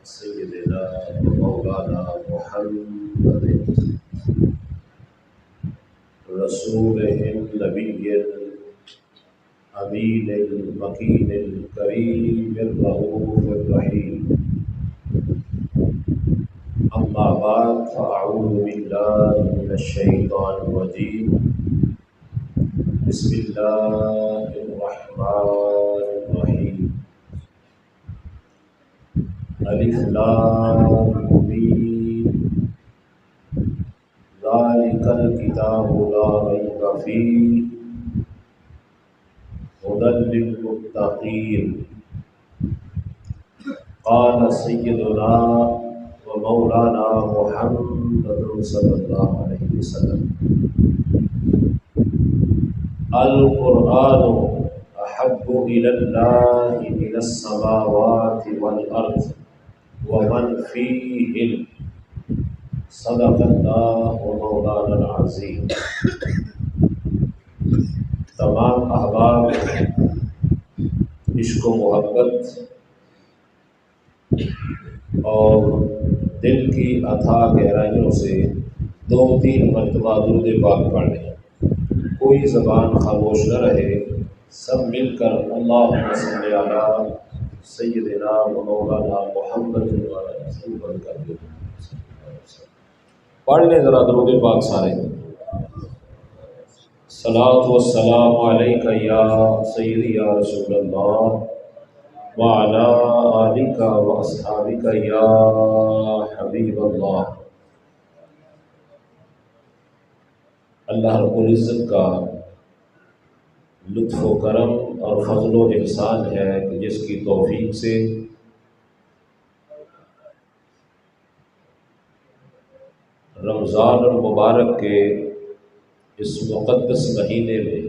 سيدنا ومولانا محمد رسوله النبي الأمين المكين الكريم الرؤوف الرحيم. أما بعد فأعوذ بالله من الشيطان الرجيم. بسم الله الرحمن الرحيم. الف لام میم ذلك الكتاب لا ريب فيه هدى للمتقين. قال سيدنا ومولانا محمد صلى الله عليه وسلم: القرآن أحب إلى الله من السماوات والأرض ومن فيهن. صدق اللہ ومولانا العظیم. تمام احباب عشق و محبت اور دل کی اتھاہ گہرائیوں سے 2-3 مرتبہ درود پاک پڑھ لیں. کوئی زبان خاموش نہ رہے، سب مل کر اللہم صلی علی سیدنا و مولانا محمد بن کر دیں. پڑھ لیں ذرا درود پاک سارے. صلاۃ والسلام علیک یا سیدی یا رسول اللہ وعلی آلک واصحابک یا حبیب اللہ. اللہ رب العزت کا لطف و کرم اور فضل و احسان ہے کہ جس کی توفیق سے رمضان المبارک کے اس مقدس مہینے میں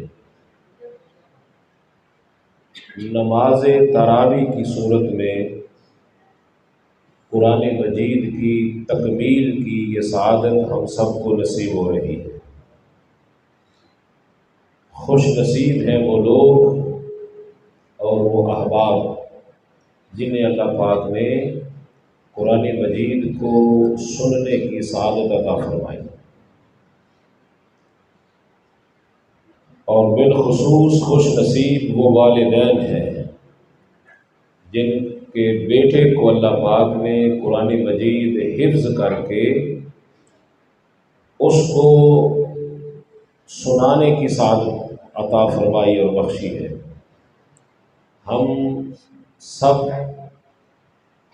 نماز تراویح کی صورت میں قرآن مجید کی تکمیل کی یہ سعادت ہم سب کو نصیب ہو رہی ہے. خوش نصیب ہیں وہ لوگ اور وہ احباب جنہیں اللہ پاک نے قرآن مجید کو سننے کی سعادت عطا فرمائی، اور بالخصوص خوش نصیب وہ والدین ہیں جن کے بیٹے کو اللہ پاک نے قرآن مجید حفظ کر کے اس کو سنانے کی سعادت عطا فرمائی اور بخشی ہے. ہم سب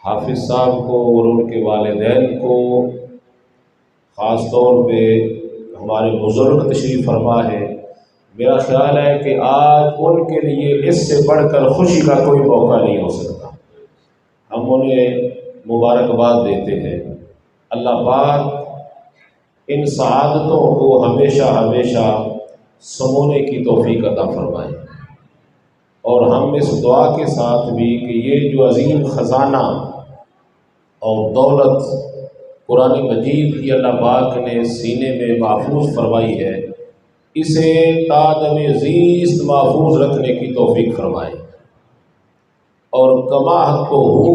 حافظ صاحب کو اور ان کے والدین کو، خاص طور پہ ہمارے بزرگ تشریف فرما ہے، میرا خیال ہے کہ آج ان کے لیے اس سے بڑھ کر خوشی کا کوئی موقع نہیں ہو سکتا. ہم انہیں مبارکباد دیتے ہیں. اللہ پاک ان سعادتوں کو ہمیشہ ہمیشہ سمونے کی توفیق عطا فرمائے، اور ہم اس دعا کے ساتھ بھی کہ یہ جو عظیم خزانہ اور دولت قرآن مجید کی اللہ پاک نے سینے میں محفوظ فرمائی ہے، اسے تا دم زیست محفوظ رکھنے کی توفیق فرمائے، اور کما حق کو ہو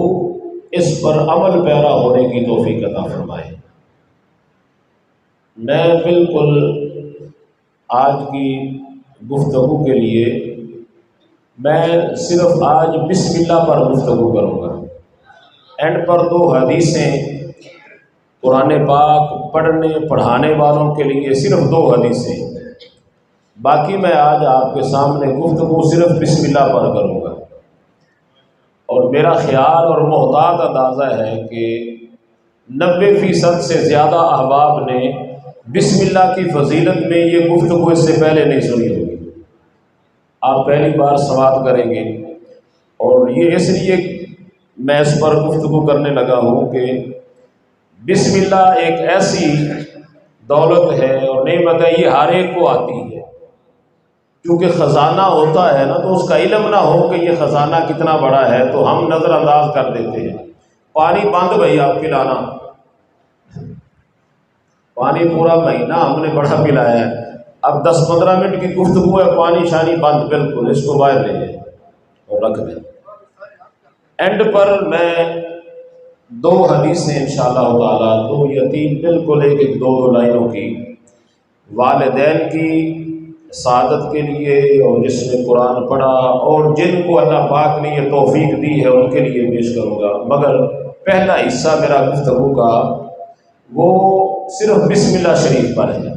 اس پر عمل پیرا ہونے کی توفیق عطا فرمائے. میں بالکل آج کی گفتگو کے لیے میں صرف آج بسم اللہ پر گفتگو کروں گا. اینڈ پر 2 حدیثیں قرآن پاک پڑھنے پڑھانے والوں کے لیے، صرف 2 حدیثیں. باقی میں آج آپ کے سامنے گفتگو صرف بسم اللہ پر کروں گا، اور میرا خیال اور محتاط اندازہ ہے کہ 90% سے زیادہ احباب نے بسم اللہ کی فضیلت میں یہ گفتگو اس سے پہلے نہیں سنی ہوگی. آپ پہلی بار سماعت کریں گے، اور یہ اس لیے میں اس پر گفتگو کرنے لگا ہوں کہ بسم اللہ ایک ایسی دولت ہے اور نعمت ہے، یہ ہر ایک کو آتی ہے. کیونکہ خزانہ ہوتا ہے نا، تو اس کا علم نہ ہو کہ یہ خزانہ کتنا بڑا ہے تو ہم نظر انداز کر دیتے ہیں. پانی بند بھائی آپ پلانا، پانی پورا مہینہ ہم نے بڑا پلایا ہے، اب 10-15 منٹ کی گفتگو ہے، پانی شانی بند، بالکل اس کو باہر لے جائیں اور رکھ دیں. اینڈ پر میں دو حدیثیں انشاءاللہ تعالیٰ، دو یا تین، بالکل ایک ایک دو دو لائنوں کی، والدین کی سعادت کے لیے، اور جس نے قرآن پڑھا اور جن کو اللہ پاک نے یہ توفیق دی ہے ان کے لیے پیش کروں گا۔ مگر پہلا حصہ میرا گفتگو کا وہ صرف بسم اللہ شریف پر ہے۔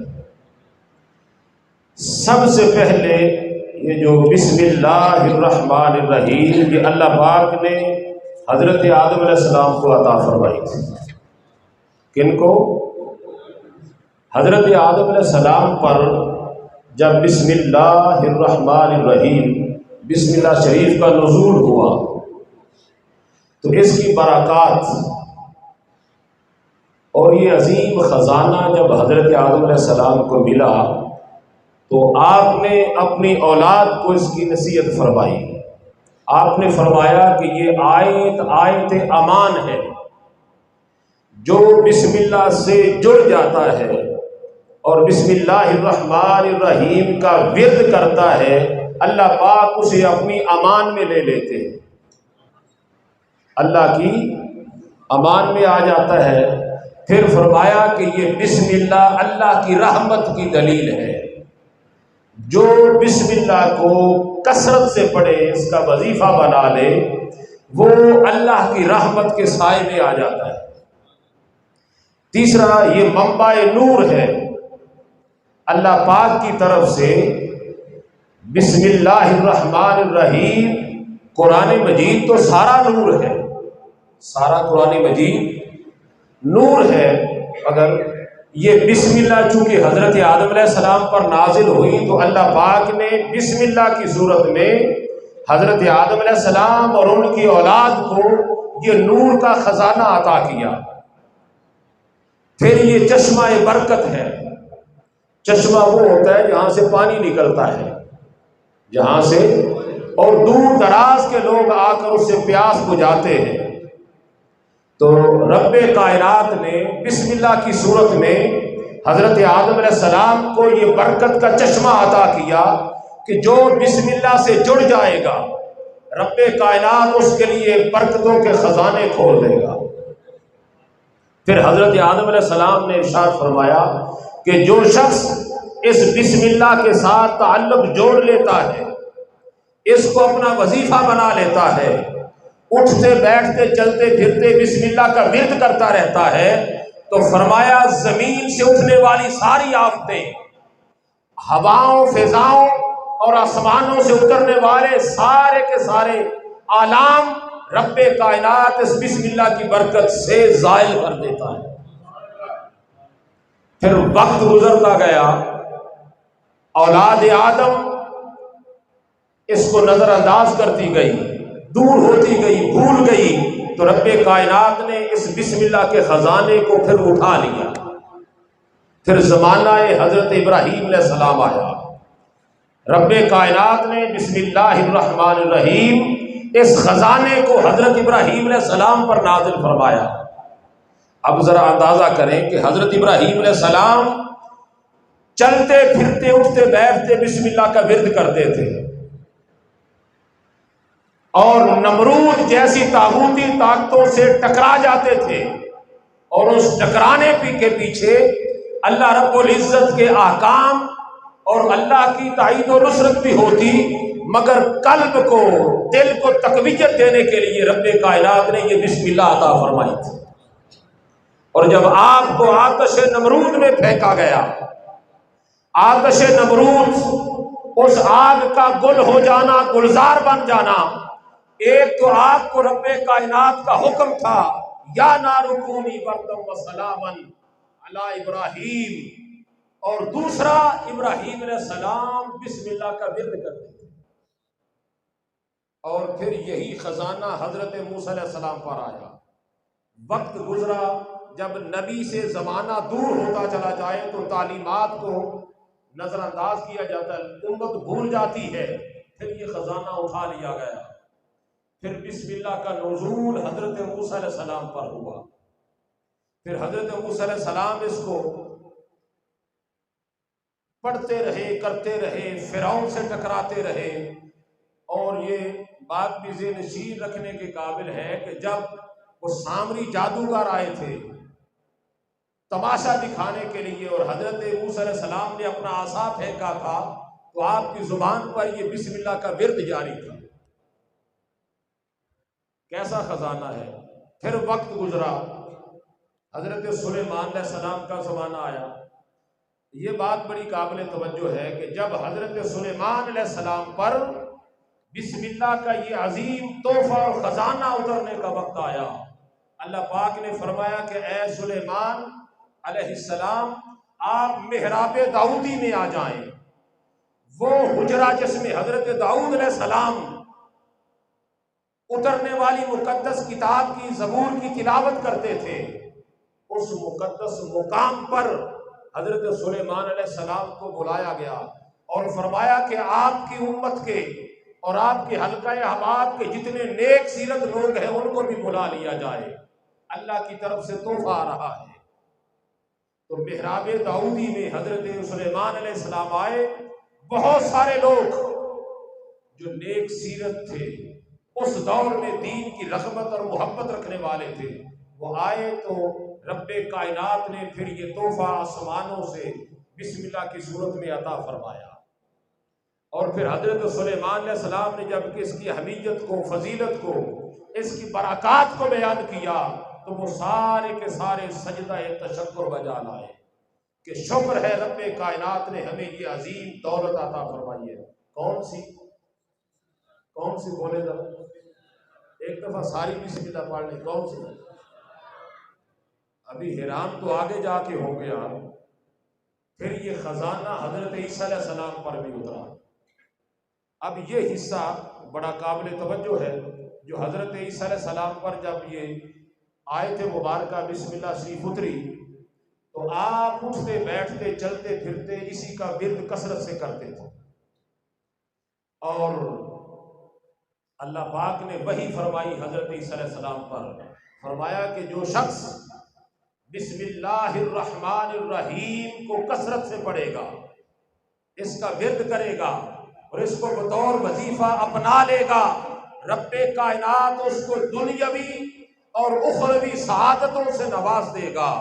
سب سے پہلے یہ جو بسم اللہ الرحمن الرحیم، یہ اللہ پاک نے حضرت آدم علیہ السلام کو عطا فرمائی تھی۔ کن کو؟ حضرت آدم علیہ السلام پر جب بسم اللہ الرحمن الرحیم، بسم اللہ شریف کا نزول ہوا تو اس کی برکات اور یہ عظیم خزانہ جب حضرت آدم علیہ السلام کو ملا تو آپ نے اپنی اولاد کو اس کی نصیحت فرمائی۔ آپ نے فرمایا کہ یہ آیت امان ہے، جو بسم اللہ سے جڑ جاتا ہے اور بسم اللہ الرحمن الرحیم کا ورد کرتا ہے، اللہ پاک اسے اپنی امان میں لے لیتے ہیں، اللہ کی امان میں آ جاتا ہے۔ پھر فرمایا کہ یہ بسم اللہ اللہ کی رحمت کی دلیل ہے، جو بسم اللہ کو کثرت سے پڑھے، اس کا وظیفہ بنا لے، وہ اللہ کی رحمت کے سائے میں آ جاتا ہے۔ تیسرا، یہ منبع نور ہے، اللہ پاک کی طرف سے بسم اللہ الرحمن الرحیم۔ قرآن مجید تو سارا نور ہے، سارا قرآن مجید نور ہے، مگر یہ بسم اللہ چونکہ حضرت آدم علیہ السلام پر نازل ہوئی تو اللہ پاک نے بسم اللہ کی صورت میں حضرت آدم علیہ السلام اور ان کی اولاد کو یہ نور کا خزانہ عطا کیا۔ پھر یہ چشمہ برکت ہے۔ چشمہ وہ ہوتا ہے جہاں سے پانی نکلتا ہے، جہاں سے، اور دور دراز کے لوگ آ کر اس سے پیاس بجھاتے ہیں۔ تو رب کائنات نے بسم اللہ کی صورت میں حضرت آدم علیہ السلام کو یہ برکت کا چشمہ عطا کیا کہ جو بسم اللہ سے جڑ جائے گا رب کائنات اس کے لیے برکتوں کے خزانے کھول دے گا۔ پھر حضرت آدم علیہ السلام نے ارشاد فرمایا کہ جو شخص اس بسم اللہ کے ساتھ تعلق جوڑ لیتا ہے، اس کو اپنا وظیفہ بنا لیتا ہے، اٹھتے بیٹھتے چلتے پھرتے بسم اللہ کا ورد کرتا رہتا ہے، تو فرمایا زمین سے اٹھنے والی ساری آفتیں، ہواؤں، فضاؤں اور آسمانوں سے اترنے والے سارے کے سارے آلام رب کائنات اس بسم اللہ کی برکت سے زائل کر دیتا ہے۔ پھر وقت گزرتا گیا، اولاد آدم اس کو نظر انداز کرتی گئی، دور ہوتی گئی، بھول گئی، تو رب کائنات نے اس بسم اللہ کے خزانے کو پھر اٹھا لیا۔ پھر زمانہ حضرت ابراہیم علیہ السلام آیا، رب کائنات نے بسم اللہ الرحمن الرحیم اس خزانے کو حضرت ابراہیم علیہ السلام پر نازل فرمایا۔ اب ذرا اندازہ کریں کہ حضرت ابراہیم علیہ السلام چلتے پھرتے اٹھتے بیٹھتے بسم اللہ کا ورد کرتے تھے، اور نمرود جیسی طاغوتی طاقتوں سے ٹکرا جاتے تھے، اور اس ٹکرانے کے پیچھے اللہ رب العزت کے احکام اور اللہ کی تائید و نصرت بھی ہوتی، مگر قلب کو، دل کو تقویت دینے کے لیے رب کائنات نے یہ بسم اللہ عطا فرمائی تھی۔ اور جب آپ کو آتش نمرود میں پھینکا گیا، آتش نمرود اس آگ کا گل ہو جانا، گلزار بن جانا، ایک تو آگ کو رب کائنات کا حکم تھا یا نار کونی بردا و سلاما علی ابراہیم، اور دوسرا ابراہیم علیہ السلام بسم اللہ کا ورد کرتے تھے۔ اور پھر یہی خزانہ حضرت موسیٰ علیہ السلام پر آیا۔ وقت گزرا، جب نبی سے زمانہ دور ہوتا چلا جائے تو تعلیمات کو نظر انداز کیا جاتا ہے، امت بھول جاتی ہے، پھر یہ خزانہ اٹھا لیا گیا۔ پھر بسم اللہ کا نزول حضرت موسیٰ علیہ السلام پر ہوا۔ پھر حضرت موسیٰ علیہ السلام اس کو پڑھتے رہے، کرتے رہے، فرعون سے ٹکراتے رہے۔ اور یہ بات بھی ذہن نشین رکھنے کے قابل ہے کہ جب وہ سامری جادوگر آئے تھے تماشا دکھانے کے لیے، اور حضرت موسیٰ علیہ السلام نے اپنا عصا پھینکا تھا تو آپ کی زبان پر یہ بسم اللہ کا ورد جاری تھا۔ کیسا خزانہ ہے۔ پھر وقت گزرا، حضرت سلیمان علیہ السلام کا زمانہ آیا۔ یہ بات بڑی قابل توجہ ہے کہ جب حضرت سلیمان علیہ السلام پر بسم اللہ کا یہ عظیم تحفہ اور خزانہ اترنے کا وقت آیا، اللہ پاک نے فرمایا کہ اے سلیمان علیہ السلام آپ محراب داؤدی میں آ جائیں، وہ حجرہ جس میں حضرت داؤد علیہ السلام اترنے والی مقدس کتاب کی زبور کی تلاوت کرتے تھے، اس مقدس مقام پر حضرت سلیمان علیہ السلام کو بلایا گیا اور فرمایا کہ آپ کی امت کے اور آپ کے حلقہ احباب کے جتنے نیک سیرت لوگ ہیں ان کو بھی بلا لیا جائے، اللہ کی طرف سے تحفہ آ رہا ہے۔ تو محراب داؤدی میں حضرت سلیمان علیہ السلام آئے، بہت سارے لوگ جو نیک سیرت تھے، اس دور میں دین کی رغبت اور محبت رکھنے والے تھے، وہ آئے تو رب کائنات نے پھر یہ تحفہ آسمانوں سے بسم اللہ کی صورت میں عطا فرمایا۔ اور پھر حضرت سلیمان علیہ السلام نے جب کہ اس کی اہمیت کو، فضیلت کو، اس کی برکات کو بیان کیا تو وہ سارے کے سارے سجدہ تشکر بجا لائے کہ شکر ہے رب کائنات نے ہمیں یہ عظیم دولت عطا فرمائی ہے۔ کون سی بولے ذرا، ایک دفعہ ساری بسم اللہ پڑھ لیں، کون سی؟ ابھی حیران تو آگے جا کے ہو گیا، پھر یہ خزانہ حضرت عیسیٰ علیہ السلام پر بھی اترا۔ اب یہ حصہ بڑا قابل توجہ ہے جو حضرت عیسیٰ علیہ السلام پر جب یہ آیت مبارکہ بسم اللہ شریف اتری تو آپ اٹھتے بیٹھتے چلتے پھرتے اسی کا ورد کثرت سے کرتے تھے، اور اللہ پاک نے وحی فرمائی حضرت عیسیٰ علیہ السلام پر، فرمایا کہ جو شخص بسم اللہ الرحمن الرحیم کو کثرت سے پڑھے گا، اس کا ورد کرے گا اور اس کو بطور وظیفہ اپنا لے گا، رب کائنات اس کو دنیاوی اور اخروی سعادتوں سے نواز دے گا۔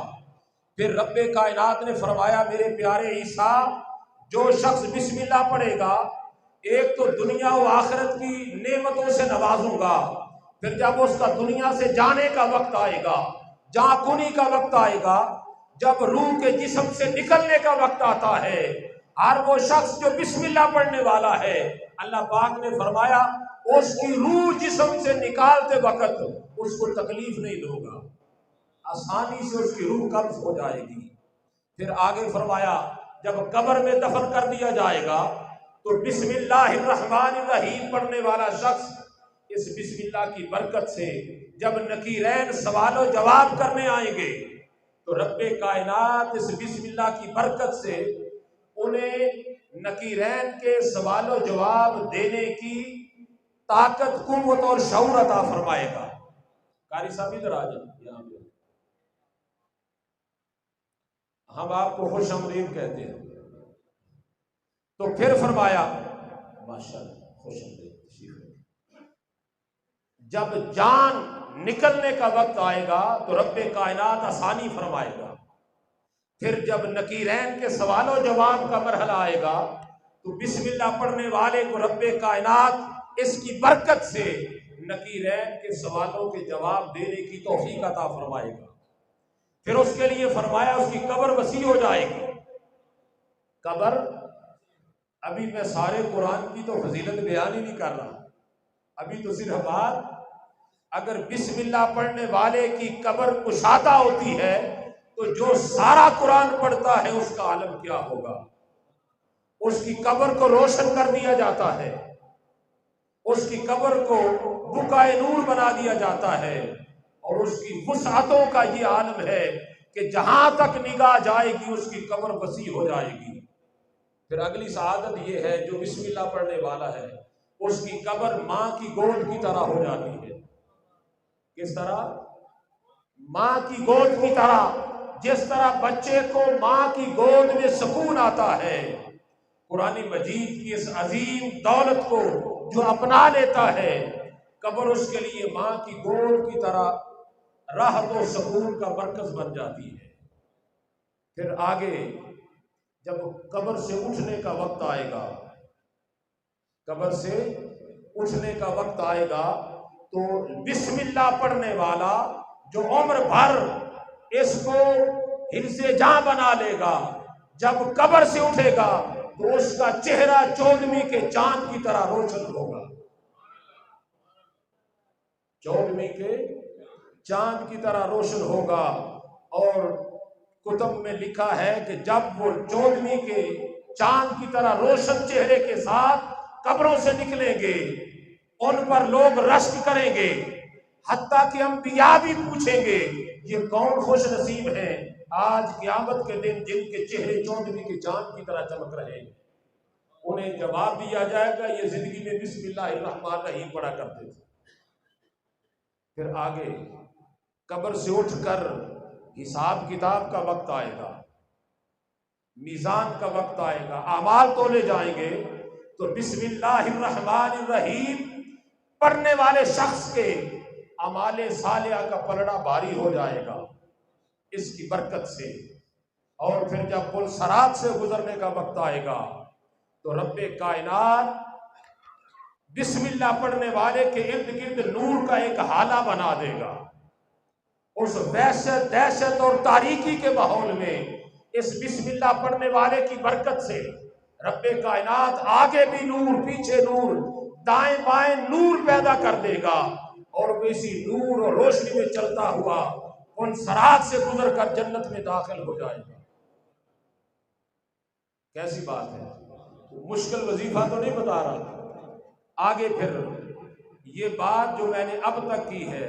پھر رب کائنات نے فرمایا میرے پیارے عیسیٰ، جو شخص بسم اللہ پڑھے گا ایک تو دنیا و آخرت کی نعمتوں سے نوازوں گا، پھر جب اس کا دنیا سے جانے کا وقت آئے گا، جاں کنی کا وقت آئے گا، جب روح کے جسم سے نکلنے کا وقت آتا ہے، ہر وہ شخص جو بسم اللہ پڑھنے والا ہے، اللہ پاک نے فرمایا اس کی روح جسم سے نکالتے وقت اس کو تکلیف نہیں ہوگا، آسانی سے اس کی روح قبض ہو جائے گی۔ پھر آگے فرمایا جب قبر میں دفن کر دیا جائے گا تو بسم اللہ الرحمن الرحیم پڑھنے والا شخص اس بسم اللہ کی برکت سے جب نکیرین سوال و جواب کرنے آئیں گے تو رب کائنات اس بسم اللہ کی برکت سے انہیں نکیرین کے سوال و جواب دینے کی طاقت، قوت اور شعور عطا فرمائے گا۔ قاری صاحب ادھر آ جائیں، یہاں پہ ہم آپ کو خوش آمدید کہتے ہیں۔ تو پھر فرمایا ماشاءاللہ خوش آمدید، جب جان نکلنے کا وقت آئے گا تو رب کائنات آسانی فرمائے گا۔ پھر جب نکیرین کے سوال و جواب کا مرحلہ آئے گا تو بسم اللہ پڑھنے والے کو رب کائنات اس کی برکت سے نکیرین کے سوالوں کے جواب دینے کی توفیق عطا فرمائے گا۔ پھر اس کے لیے فرمایا اس کی قبر وسیع ہو جائے گی۔ قبر، ابھی میں سارے قرآن کی تو فضیلت بیان ہی نہیں کر رہا، ابھی تو صرف بات اگر بسم اللہ پڑھنے والے کی قبر کشادہ ہوتی ہے تو جو سارا قرآن پڑھتا ہے اس کا عالم کیا ہوگا۔ اس کی قبر کو روشن کر دیا جاتا ہے، اس کی قبر کو بقائے نور بنا دیا جاتا ہے، اور اس کی وسعتوں کا یہ عالم ہے کہ جہاں تک نگاہ جائے گی اس کی قبر وسیع ہو جائے گی۔ پھر اگلی سعادت یہ ہے جو بسم اللہ پڑھنے والا ہے اس کی قبر ماں کی گود کی طرح ہو جاتی ہے۔ کس طرح؟ ماں کی گود کی طرح، جس طرح بچے کو ماں کی گود میں سکون آتا ہے، قرآن مجید کی اس عظیم دولت کو جو اپنا لیتا ہے، قبر اس کے لیے ماں کی گود کی طرح راحت و سکون کا مرکز بن جاتی ہے۔ پھر آگے جب قبر سے اٹھنے کا وقت آئے گا، قبر سے اٹھنے کا وقت آئے گا تو بسم اللہ پڑھنے والا جو عمر بھر اس کو حفظ جاں بنا لے گا، جب قبر سے اٹھے گا تو اس کا چہرہ 14ویں کے چاند کی طرح روشن ہوگا، 14ویں کے چاند کی طرح روشن ہوگا۔ اور کتب میں لکھا ہے کہ جب وہ 14ویں کے چاند کی طرح روشن چہرے کے ساتھ قبروں سے نکلیں گے، ان پر لوگ رشک کریں گے، حتیٰ کہ انبیاء بھی پوچھیں گے یہ کون خوش نصیب ہیں آج قیامت کے دن جن کے چہرے 14ویں کے چاند کی طرح چمک رہے ہیں۔ انہیں جواب دیا جائے گا یہ زندگی میں بسم اللہ الرحمن الرحیم پڑھا کرتے تھے۔ پھر آگے قبر سے اٹھ کر حساب کتاب کا وقت آئے گا، میزان کا وقت آئے گا، اعمال تولے جائیں گے تو بسم اللہ الرحمن الرحیم پڑھنے والے شخص کے اعمال صالحہ کا پلڑا بھاری ہو جائے گا اس کی برکت سے۔ اور پھر جب پل صراط سے گزرنے کا وقت آئے گا تو رب کائنات بسم اللہ پڑھنے والے کے ارد گرد نور کا ایک حالہ بنا دے گا۔ اس وحشت، دہشت اور تاریکی کے ماحول میں اس بسم اللہ پڑھنے والے کی برکت سے رب کائنات آگے بھی نور، پیچھے نور، دائیں بائیں نور پیدا کر دے گا، اور وہ اسی نور اور روشنی میں چلتا ہوا ان صراط سے گزر کر جنت میں داخل ہو جائے گا۔ کیسی بات ہے، مشکل وظیفہ تو نہیں بتا رہا۔ آگے پھر یہ بات جو میں نے اب تک کی ہے،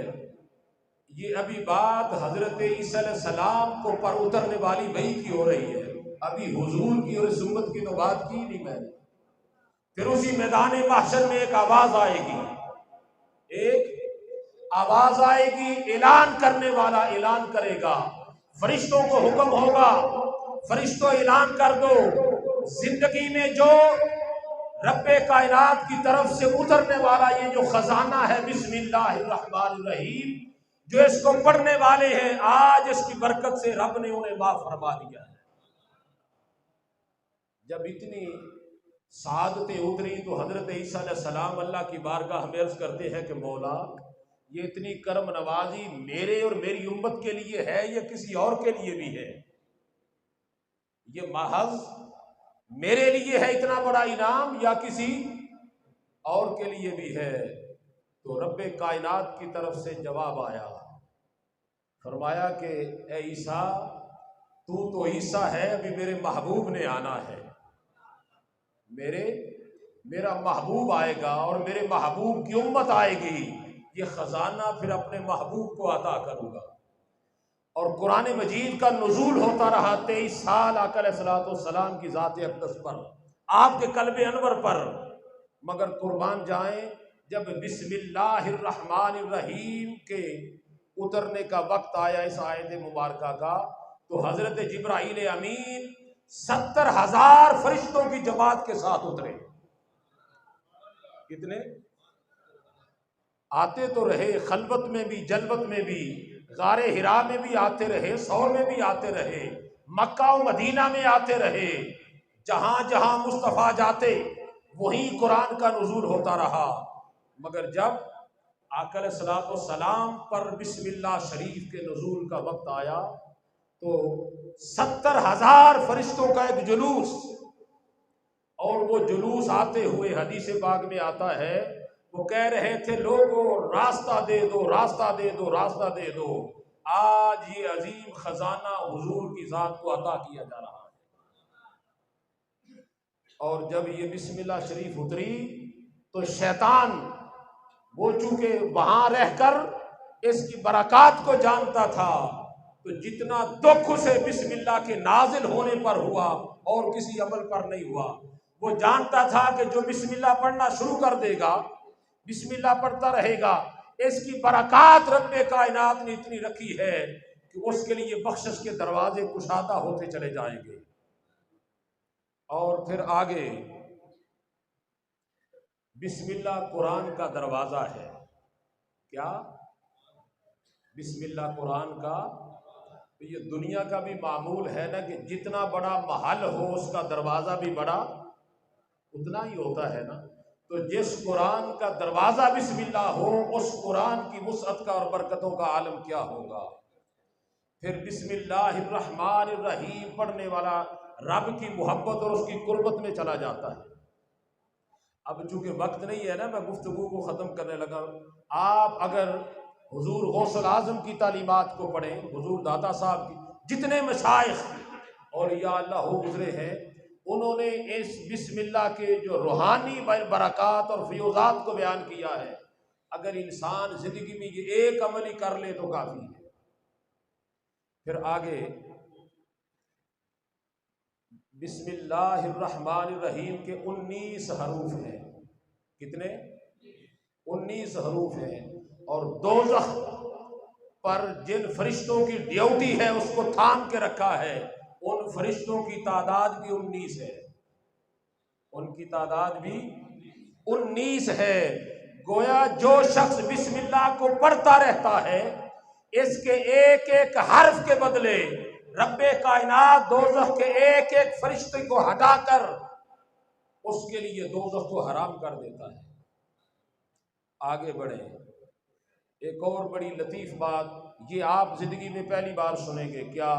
یہ ابھی بات حضرت عیسیٰ علیہ السلام کو پر اترنے والی وحی کی ہو رہی ہے، ابھی حضور کی اور اس امت کی تو بات کی نہیں میں نے۔ پھر اسی میدان محشر میں ایک آواز آئے گی، ایک آواز آئے گی، اعلان کرنے والا اعلان کرے گا، فرشتوں کو حکم ہوگا، فرشتوں اعلان کر دو زندگی میں جو رب کائنات کی طرف سے اترنے والا یہ جو خزانہ ہے بسم اللہ الرحمن الرحیم، جو اس کو پڑھنے والے ہیں آج اس کی برکت سے رب نے انہیں معاف فرما دیا ہے۔ جب اتنی سعادتیں اتری تو حضرت عیسیٰ علیہ السلام اللہ کی بارگاہ میں عرض کرتے ہیں کہ مولا یہ اتنی کرم نوازی میرے اور میری امت کے لیے ہے یا کسی اور کے لیے بھی ہے؟ یہ محض میرے لیے ہے اتنا بڑا انعام یا کسی اور کے لیے بھی ہے؟ تو رب کائنات کی طرف سے جواب آیا، فرمایا کہ اے عیسیٰ تو عیسیٰ ہے، ابھی میرے محبوب نے آنا ہے، میرا محبوب آئے گا اور میرے محبوب کی امت آئے گی، یہ خزانہ پھر اپنے محبوب کو عطا کروں گا۔ اور قرآن مجید کا نزول ہوتا رہا 23 سال آقا علیہ الصلوۃ والسلام کی ذات اقدس پر، آپ کے قلب انور پر، مگر قربان جائیں جب بسم اللہ الرحمن الرحیم کے اترنے کا وقت آیا اس آیت مبارکہ کا تو حضرت جبرائیل امین 70,000 فرشتوں کی جماعت کے ساتھ اترے۔ کتنے آتے تو رہے، خلوت میں بھی، جلوت میں بھی، غار حرا میں بھی آتے رہے، سور میں بھی آتے رہے، مکہ و مدینہ میں آتے رہے، جہاں جہاں مصطفیٰ جاتے وہیں قرآن کا نزول ہوتا رہا۔ مگر جب آقا علیہ الصلوۃ والسلام پر بسم اللہ شریف کے نزول کا وقت آیا تو 70,000 فرشتوں کا ایک جلوس، اور وہ جلوس آتے ہوئے حدیث پاک میں آتا ہے وہ کہہ رہے تھے لوگوں راستہ دے دو، راستہ دے دو، راستہ دے دو، آج یہ عظیم خزانہ حضور کی ذات کو عطا کیا جا رہا ہے۔ اور جب یہ بسم اللہ شریف اتری تو شیطان وہ چونکہ وہاں رہ کر اس کی برکات کو جانتا تھا تو جتنا دکھ اسے بسم اللہ کے نازل ہونے پر ہوا اور کسی عمل پر نہیں ہوا، وہ جانتا تھا کہ جو بسم اللہ پڑھنا شروع کر دے گا، بسم اللہ پڑھتا رہے گا، اس کی برکات رب کائنات نے اتنی رکھی ہے کہ اس کے لیے بخشش کے دروازے کشادہ ہوتے چلے جائیں گے۔ اور پھر آگے بسم اللہ قرآن کا دروازہ ہے۔ کیا؟ بسم اللہ قرآن کا تو یہ دنیا کا بھی معمول ہے نا کہ جتنا بڑا محل ہو اس کا دروازہ بھی بڑا اتنا ہی ہوتا ہے نا. تو جس قرآن کا دروازہ بسم اللہ ہو اس قرآن کی وسعت کا اور برکتوں کا عالم کیا ہوگا. پھر بسم اللہ الرحمن الرحیم پڑھنے والا رب کی محبت اور اس کی قربت میں چلا جاتا ہے. اب چونکہ وقت نہیں ہے نا میں گفتگو کو ختم کرنے لگا. آپ اگر حضور غوث الاعظم کی تعلیمات کو پڑھیں، حضور داتا صاحب کی جتنے مشائخ اولیاء اللہ ہو گزرے ہیں انہوں نے اس بسم اللہ کے جو روحانی برکات اور فیوزات کو بیان کیا ہے. اگر انسان زندگی میں یہ ایک عمل ہی کر لے تو کافی ہے. پھر آگے بسم اللہ الرحمن الرحیم کے 19 حروف ہیں. کتنے؟ 19 حروف ہیں. اور دوزخ پر جن فرشتوں کی ڈیوٹی ہے اس کو تھام کے رکھا ہے ان فرشتوں کی تعداد بھی 19 ہے. ان کی تعداد بھی 19 ہے. گویا جو شخص بسم اللہ کو پڑھتا رہتا ہے اس کے ایک ایک حرف کے بدلے رب کائنات دوزخ کے ایک ایک فرشتے کو ہٹا کر اس کے لیے دوزخ کو حرام کر دیتا ہے. آگے بڑھیں. ایک اور بڑی لطیف بات یہ آپ زندگی میں پہلی بار سنیں گے. کیا؟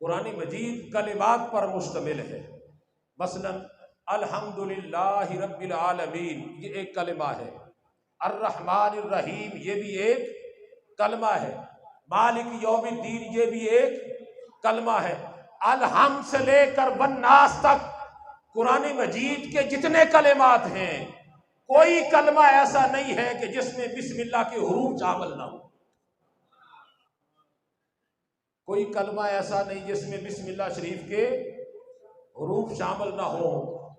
قرآن مجید کلمات پر مشتمل ہے. مثلا الحمدللہ رب العالمین یہ ایک کلمہ ہے. الرحمن الرحیم یہ بھی ایک کلمہ ہے. مالک یوم الدین یہ بھی ایک کلمہ ہے. الحمد سے لے کر والناس تک قرآن مجید کے جتنے کلمات ہیں کوئی کلمہ ایسا نہیں ہے کہ جس میں بسم اللہ کے حروف شامل نہ ہو. کوئی کلمہ ایسا نہیں جس میں بسم اللہ شریف کے حروف شامل نہ ہو.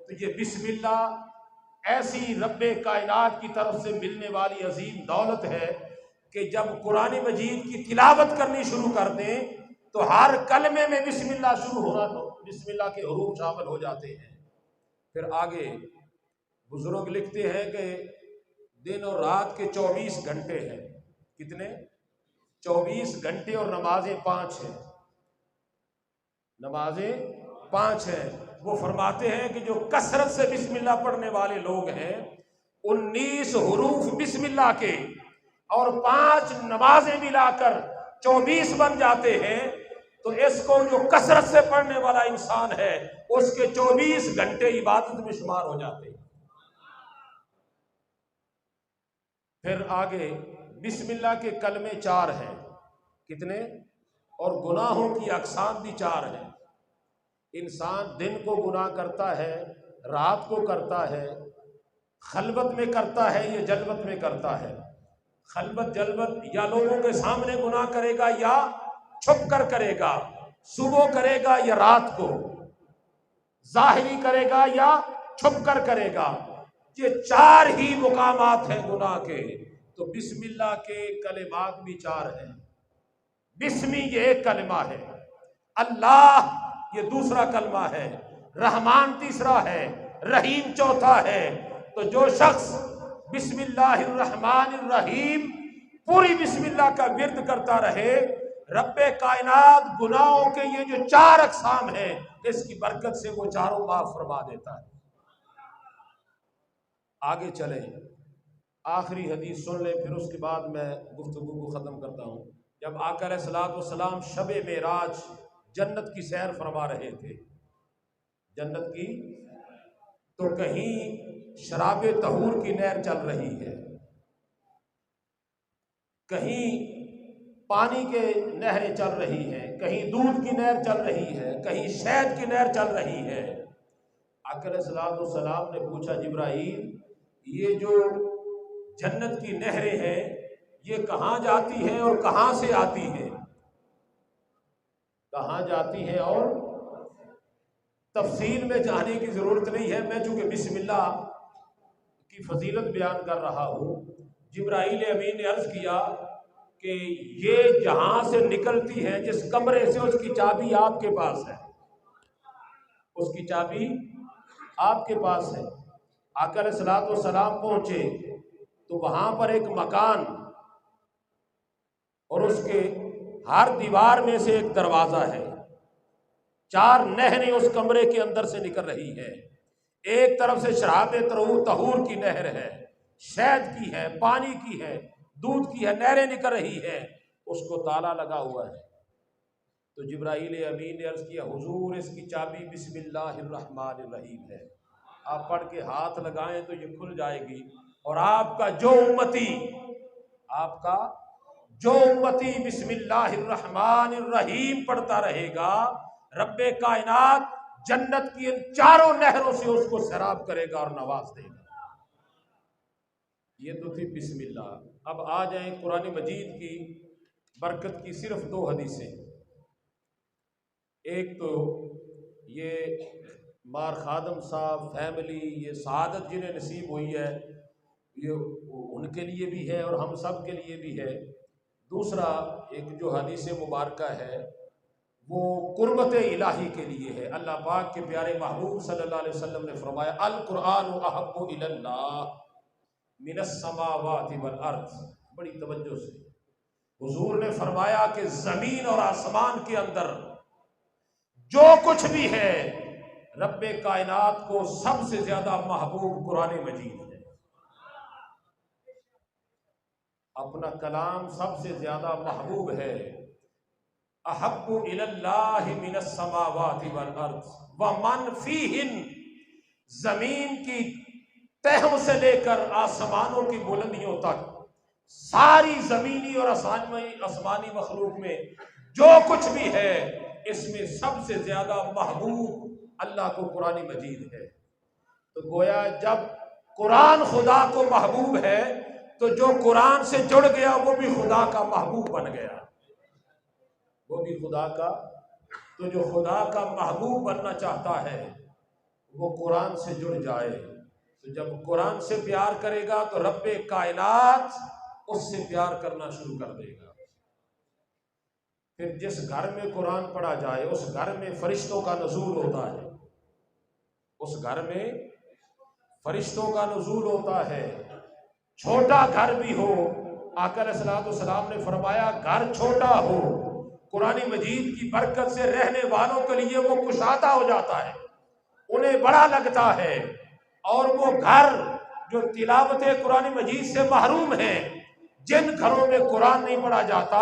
تو یہ بسم اللہ ایسی رب کائنات کی طرف سے ملنے والی عظیم دولت ہے کہ جب قرآن مجید کی تلاوت کرنی شروع کر دیں تو ہر کلمے میں بسم اللہ شروع ہونا تو بسم اللہ کے حروف شامل ہو جاتے ہیں. پھر آگے بزرگ لکھتے ہیں کہ دن اور رات کے 24 گھنٹے ہیں. کتنے؟ 24 گھنٹے اور نمازیں 5 ہیں. نمازیں 5 ہیں. وہ فرماتے ہیں کہ جو کثرت سے بسم اللہ پڑھنے والے لوگ ہیں 19 حروف بسم اللہ کے اور 5 نمازیں ملا کر 24 بن جاتے ہیں. تو اس کو جو کثرت سے پڑھنے والا انسان ہے اس کے 24 گھنٹے عبادت میں شمار ہو جاتے ہیں. پھر آگے بسم اللہ کے کلمے 4 ہیں. کتنے؟ اور گناہوں کی اقسام بھی 4 ہیں. انسان دن کو گناہ کرتا ہے، رات کو کرتا ہے، خلوت میں کرتا ہے یا جلوت میں کرتا ہے. خلوت جلوت یا لوگوں کے سامنے گناہ کرے گا یا چھپ کر کرے گا، صبح کرے گا یا رات کو، ظاہری کرے گا یا چھپ کر کرے گا. یہ 4 ہی مقامات ہیں گناہ کے. تو بسم اللہ کے کلمات بھی 4 ہیں. بسمی یہ ایک کلمہ ہے، اللہ یہ دوسرا کلمہ ہے، رحمان تیسرا ہے، رحیم چوتھا ہے. تو جو شخص بسم اللہ الرحمن الرحیم پوری بسم اللہ کا ورد کرتا رہے رب کائنات گناہوں کے یہ جو 4 اقسام ہیں اس کی برکت سے وہ چاروں معاف فرما دیتا ہے. آگے چلیں، آخری حدیث سن لیں پھر اس کے بعد میں گفتگو کو ختم کرتا ہوں. جب آقا علیہ الصلوۃ والسلام شب معراج جنت کی سیر فرما رہے تھے، جنت کی، تو کہیں شراب طہور کی نہر چل رہی ہے، کہیں پانی کے نہریں چل رہی ہیں، کہیں دودھ کی نہر چل رہی ہے، کہیں شہد کی نہر چل رہی ہے. آقا علیہ الصلوۃ والسلام نے پوچھا جبرائیل یہ جو جنت کی نہریں ہیں یہ کہاں جاتی ہیں اور کہاں سے آتی ہیں؟ کہاں جاتی ہیں اور تفصیل میں جانے کی ضرورت نہیں ہے. میں چونکہ بسم اللہ کی فضیلت بیان کر رہا ہوں. جبرائیل امین نے عرض کیا کہ یہ جہاں سے نکلتی ہے جس کمرے سے اس کی چابی آپ کے پاس ہے، اس کی چابی آپ کے پاس ہے. آقا علیہ الصلوۃ والسلام پہنچے تو وہاں پر ایک مکان اور اس کے ہر دیوار میں سے ایک دروازہ ہے، 4 نہریں اس کمرے کے اندر سے نکل رہی ہے، ایک طرف سے شراب طہور کی نہر ہے، شہد کی ہے، پانی کی ہے، دودھ کی ہے، نہریں نکل رہی ہے، اس کو تالا لگا ہوا ہے۔ تو جبرائیل امین نے عرض کیا حضور اس کی چابی بسم اللہ الرحمن الرحیم ہے، آپ پڑھ کے ہاتھ لگائیں تو یہ کھل جائے گی، اور آپ کا جو امتی بسم اللہ الرحمن الرحیم پڑھتا رہے گا، رب کائنات جنت کی ان 4 نہروں سے اس کو سیراب کرے گا اور نواز دے گا۔ یہ تو تھی بسم اللہ۔ اب آ جائیں قرآن مجید کی برکت کی صرف 2 حدیثیں۔ ایک تو یہ مار خادم صاحب فیملی، یہ سعادت جنہیں نصیب ہوئی ہے، یہ ان کے لیے بھی ہے اور ہم سب کے لیے بھی ہے۔ دوسرا ایک جو حدیث مبارکہ ہے وہ قربت الہی کے لیے ہے۔ اللہ پاک کے پیارے محبوب صلی اللہ علیہ وسلم نے فرمایا القرآن احب الی اللہ من السماوات والارض، بڑی توجہ سے حضور نے فرمایا کہ زمین اور آسمان کے اندر جو کچھ بھی ہے رب کائنات کو سب سے زیادہ محبوب قرآن مجید ہے۔ اپنا کلام سب سے زیادہ محبوب ہے۔ احب الی اللہ من السماوات والارض ومن فیہن، زمین کی تہوں سے لے کر آسمانوں کی بلندیوں تک ساری زمینی اور آسمانی مخلوق میں جو کچھ بھی ہے اس میں سب سے زیادہ محبوب اللہ کو قرآن مجید ہے۔ تو گویا جب قرآن خدا کو محبوب ہے تو جو قرآن سے جڑ گیا وہ بھی خدا کا محبوب بن گیا، وہ بھی خدا کا۔ تو جو خدا کا محبوب بننا چاہتا ہے وہ قرآن سے جڑ جائے، تو جب قرآن سے پیار کرے گا تو رب کائنات اس سے پیار کرنا شروع کر دے گا۔ پھر جس گھر میں قرآن پڑھا جائے اس گھر میں فرشتوں کا نزول ہوتا ہے، اس گھر میں فرشتوں کا نزول ہوتا ہے۔ چھوٹا گھر بھی ہو، آقا علیہ الصلوۃ والسلام نے فرمایا گھر چھوٹا ہو قرآن مجید کی برکت سے رہنے والوں کے لیے وہ کشادہ ہو جاتا ہے، انہیں بڑا لگتا ہے۔ اور وہ گھر جو تلاوت قرآن مجید سے محروم ہیں، جن گھروں میں قرآن نہیں پڑھا جاتا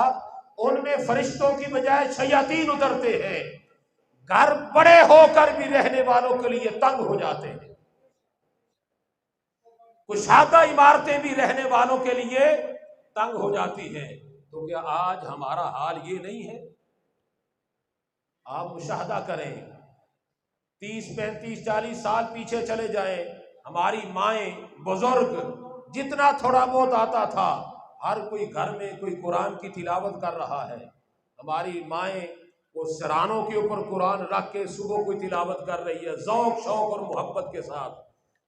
ان میں فرشتوں کی بجائے شیاطین اترتے ہیں، گھر بڑے ہو کر بھی رہنے والوں کے لیے تنگ ہو جاتے ہیں، کشادہ عمارتیں بھی رہنے والوں کے لیے تنگ ہو جاتی ہیں۔ تو کیا آج ہمارا حال یہ نہیں ہے؟ آپ مشاہدہ کریں، 30 35 40 سال پیچھے چلے جائیں، ہماری مائیں بزرگ جتنا تھوڑا بہت آتا تھا ہر کوئی گھر میں کوئی قرآن کی تلاوت کر رہا ہے۔ ہماری مائیں وہ سرانوں کے اوپر قرآن رکھ کے صبح کوئی تلاوت کر رہی ہے ذوق شوق اور محبت کے ساتھ۔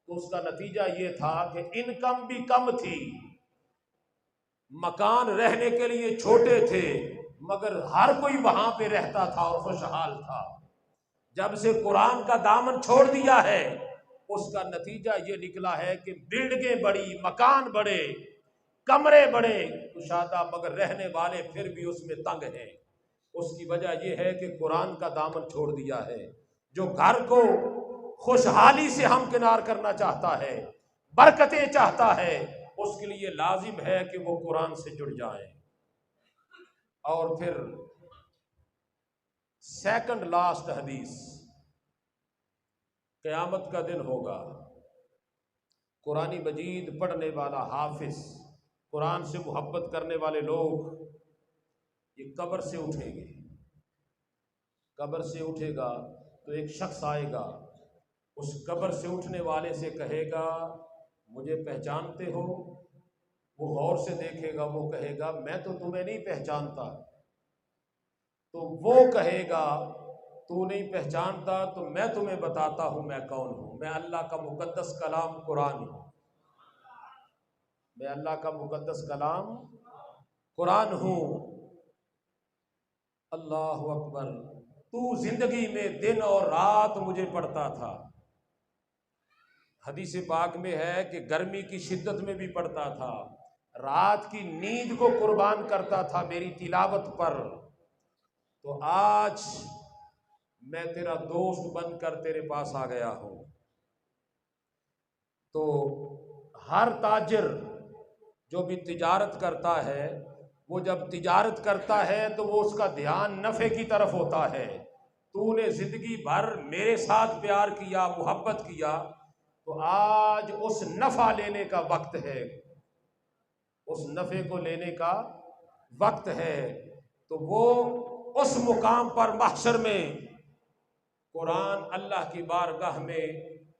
تو اس کا نتیجہ یہ تھا کہ انکم بھی کم تھی، مکان رہنے کے لیے چھوٹے تھے، مگر ہر کوئی وہاں پہ رہتا تھا اور خوشحال تھا۔ جب سے قرآن کا دامن چھوڑ دیا ہے اس کا نتیجہ یہ نکلا ہے کہ بلڈنگیں بڑی، مکان بڑے، کمرے بڑے، کشادہ، مگر رہنے والے پھر بھی اس میں تنگ ہیں۔ اس کی وجہ یہ ہے کہ قرآن کا دامن چھوڑ دیا ہے۔ جو گھر کو خوشحالی سے ہمکنار کرنا چاہتا ہے، برکتیں چاہتا ہے، اس کے لیے لازم ہے کہ وہ قرآن سے جڑ جائیں۔ اور پھر سیکنڈ لاسٹ حدیث، قیامت کا دن ہوگا، قرآن مجید پڑھنے والا حافظ، قرآن سے محبت کرنے والے لوگ یہ قبر سے اٹھیں گے۔ قبر سے اٹھے گا تو ایک شخص آئے گا، اس قبر سے اٹھنے والے سے کہے گا مجھے پہچانتے ہو؟ وہ غور سے دیکھے گا، وہ کہے گا میں تو تمہیں نہیں پہچانتا۔ تو وہ کہے گا تو نہیں پہچانتا تو میں تمہیں بتاتا ہوں میں کون ہوں، میں اللہ کا مقدس کلام قرآن ہوں، میں اللہ کا مقدس کلام قرآن ہوں۔ اللہ اکبر، تو زندگی میں دن اور رات مجھے پڑھتا تھا۔ حدیث پاک میں ہے کہ گرمی کی شدت میں بھی پڑھتا تھا، رات کی نیند کو قربان کرتا تھا میری تلاوت پر، تو آج میں تیرا دوست بن کر تیرے پاس آ گیا ہوں۔ تو ہر تاجر جو بھی تجارت کرتا ہے، وہ جب تجارت کرتا ہے تو وہ اس کا دھیان نفع کی طرف ہوتا ہے۔ تو نے زندگی بھر میرے ساتھ پیار کیا، محبت کیا، تو آج اس نفع لینے کا وقت ہے، اس نفع کو لینے کا وقت ہے۔ تو وہ اس مقام پر محشر میں قرآن اللہ کی بارگاہ میں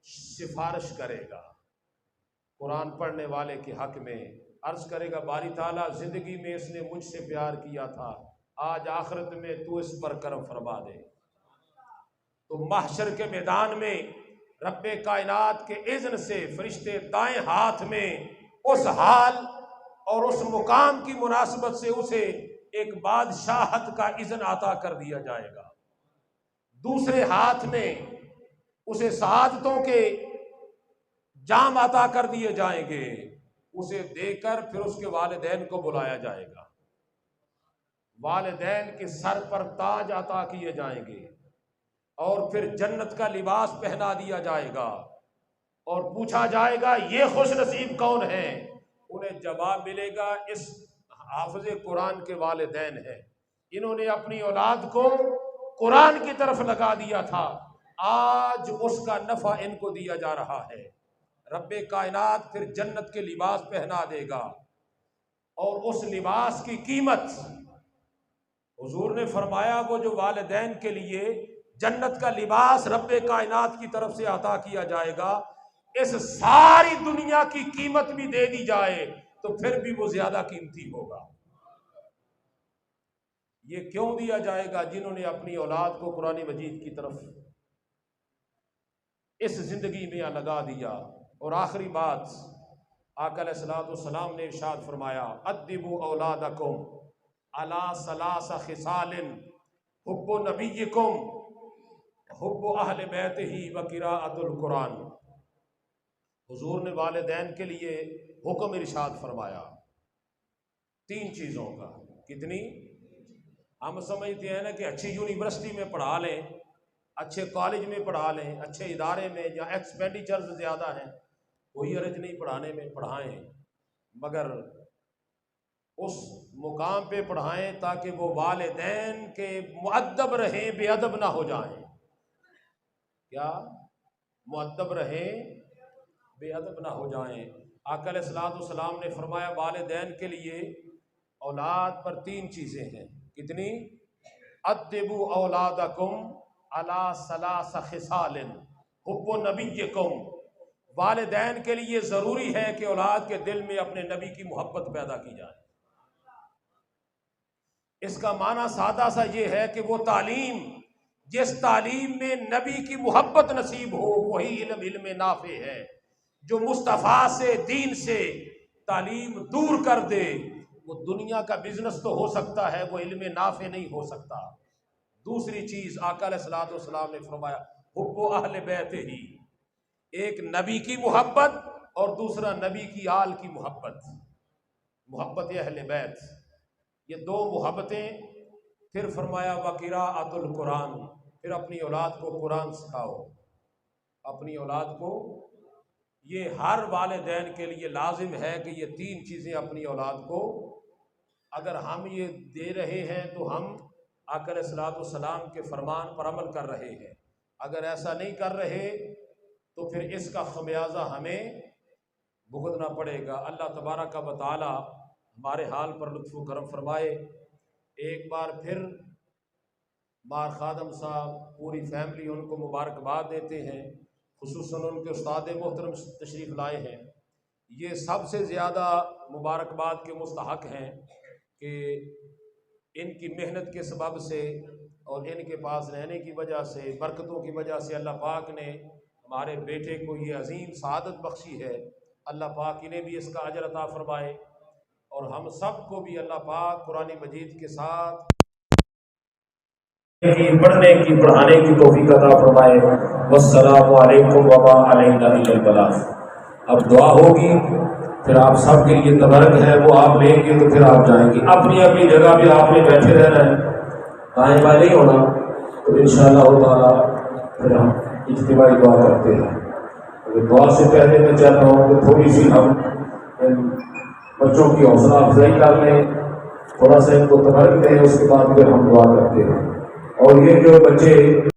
سفارش کرے گا، قرآن پڑھنے والے کے حق میں عرض کرے گا، باری تعالیٰ زندگی میں اس نے مجھ سے پیار کیا تھا، آج آخرت میں تو اس پر کرم فرما دے۔ تو محشر کے میدان میں رب کائنات کے اذن سے فرشتے دائیں ہاتھ میں اس حال اور اس مقام کی مناسبت سے اسے ایک بادشاہت کا اذن عطا کر دیا جائے گا، دوسرے ہاتھ میں اسے سعادتوں کے جام عطا کر دیے جائیں گے، اسے دے کر پھر اس کے والدین کو بلایا جائے گا، والدین کے سر پر تاج عطا کیے جائیں گے، اور پھر جنت کا لباس پہنا دیا جائے گا، اور پوچھا جائے گا یہ خوش نصیب کون ہیں؟ انہیں جواب ملے گا اس حافظ قرآن کے والدین ہیں، انہوں نے اپنی اولاد کو قرآن کی طرف لگا دیا تھا، آج اس کا نفع ان کو دیا جا رہا ہے۔ رب کائنات پھر جنت کے لباس پہنا دے گا، اور اس لباس کی قیمت حضور نے فرمایا وہ جو والدین کے لیے جنت کا لباس رب کائنات کی طرف سے عطا کیا جائے گا، اس ساری دنیا کی قیمت بھی دے دی جائے تو پھر بھی وہ زیادہ قیمتی ہوگا۔ یہ کیوں دیا جائے گا؟ جنہوں نے اپنی اولاد کو قرآن مجید کی طرف اس زندگی میں لگا دیا۔ اور آخری بات، آقا علیہ الصلوۃ والسلام نے ارشاد فرمایا، ادبوا اولادکم علی ثلاث خصال حب نبیکم حب اہل بیتہ وقراءۃ القرآن۔ حضور نے والدین کے لیے حکم ارشاد فرمایا 3 چیزوں کا۔ کتنی؟ ہم سمجھتے ہیں نا کہ اچھی یونیورسٹی میں پڑھا لیں، اچھے کالج میں پڑھا لیں، اچھے ادارے میں، یا ایکسپینڈیچرز زیادہ ہیں، کوئی حرج نہیں پڑھانے میں، پڑھائیں، مگر اس مقام پہ پڑھائیں تاکہ وہ والدین کے مؤدب رہیں، بے ادب نہ ہو جائیں۔ کیا؟ مؤدب رہیں، بے ادب نہ ہو جائیں۔ آقا علیہ الصلوۃ والسلام نے فرمایا والدین کے لیے اولاد پر 3 چیزیں ہیں۔ کتنی؟ ادبوا اولادکم علی ثلاث خصال حب نبیکم۔ والدین کے لیے ضروری ہے کہ اولاد کے دل میں اپنے نبی کی محبت پیدا کی جائے۔ اس کا معنی سادہ سا یہ ہے کہ وہ تعلیم، جس تعلیم میں نبی کی محبت نصیب ہو، وہی علم نافع ہے۔ جو مصطفیٰ سے، دین سے تعلیم دور کر دے، وہ دنیا کا بزنس تو ہو سکتا ہے، وہ علم نافع نہیں ہو سکتا۔ دوسری چیز آقا علیہ الصلوۃ والسلام نے فرمایا حب اہل بیت ہی، ایک نبی کی محبت اور دوسرا نبی کی آل کی محبت، محبت اہل بیت، یہ 2 محبتیں۔ پھر فرمایا وقراءۃ القرآن، پھر اپنی اولاد کو قرآن سکھاؤ، اپنی اولاد کو۔ یہ ہر والدین کے لیے لازم ہے کہ یہ 3 چیزیں اپنی اولاد کو، اگر ہم یہ دے رہے ہیں تو ہم آقا علیہ الصلوۃ والسلام کے فرمان پر عمل کر رہے ہیں، اگر ایسا نہیں کر رہے تو پھر اس کا خمیازہ ہمیں بھگتنا پڑے گا۔ اللہ تبارک و تعالی ہمارے حال پر لطف و کرم فرمائے۔ ایک بار پھر مار خادم صاحب، پوری فیملی ان کو مبارکباد دیتے ہیں، خصوصاً ان کے استاد محترم تشریف لائے ہیں۔ یہ سب سے زیادہ مبارکباد کے مستحق ہیں کہ ان کی محنت کے سبب سے اور ان کے پاس رہنے کی وجہ سے، برکتوں کی وجہ سے اللہ پاک نے ہمارے بیٹے کو یہ عظیم سعادت بخشی ہے۔ اللہ پاک انہیں بھی اس کا اجر عطا فرمائے، اور ہم سب کو بھی اللہ پاک قرآن مجید کے ساتھ پڑھنے کی، پڑھانے کی توفیق عطا فرمائے۔ والسلام علیکم وما علینا الا البلاغ۔ اب دعا ہوگی پھر آپ سب کے لیے تبرک ہے وہ آپ لیں گے تو پھر آپ جائیں گے. اپنی اپنی جگہ پہ آپ نے بیٹھے رہنا ہے، دائیں بائیں نہیں ہونا. تو انشاءاللہ تعالیٰ پھر ہم اجتماعی دعا کرتے ہیں. دعا سے پہلے میں چاہتا ہوں کہ تھوڑی سی ہم بچوں کی حوصلہ افزائی کر لیں، تھوڑا سا ان کو تبرک دیں، اس کے بعد پھر ہم دعا کرتے ہیں. اور یہ جو بچے